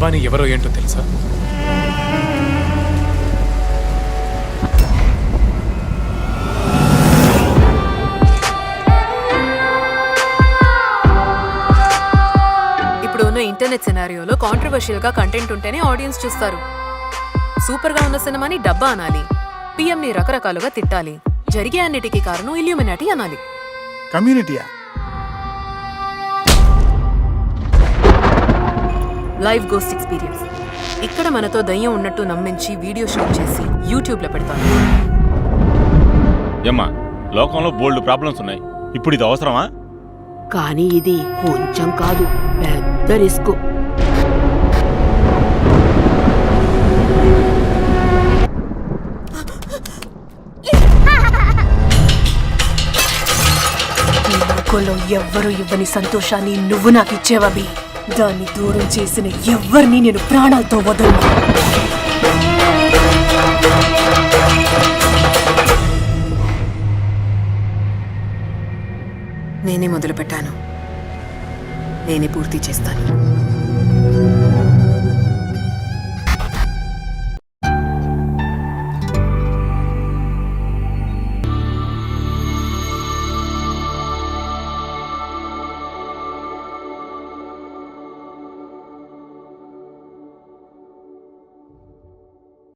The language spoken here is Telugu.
భవానీ ఎవరో ఏంటో తెలుసా? ఇప్పుడు ఉన్న ఇంటర్నెట్ సినారియోలో కాంట్రవర్షియల్ గా కంటెంట్ ఉంటేనే ఆడియన్స్ చూస్తారు. సూపర్ గా ఉన్న సినిమాని డబ్బా అనాలి, పిఎం ని రకరకాలుగా తిట్టాలి, జరిగే అన్నిటికీ కారణం ఇల్యూమినాటి అనాలి. కమ్యూనిటీయా? Live ghost experience. ఇక్కడ మనతో దయ్యం ఉన్నట్టు నమ్మించి వీడియో షూట్ చేసి యూట్యూబ్ లో పెడతాను. ఏమ్మా, లోకంలో బోల్డ్ ప్రాబ్లమ్స్ ఉన్నాయి, ఇప్పుడు ఇది అవసరమా? కానీ ఇది కొంచెం కాదు, పెద్ద రిస్క్. ఈ లోకంలో ఎవ్వరూ ఇవ్వని సంతోషాన్ని నువ్వు నాకు ఇచ్చేవవి. దాన్ని దూరం చేసిన ఎవ్వరిని నేను ప్రాణాలతో వదలను. నేనే మొదలు పెట్టాను, నేనే పూర్తి చేస్తాను.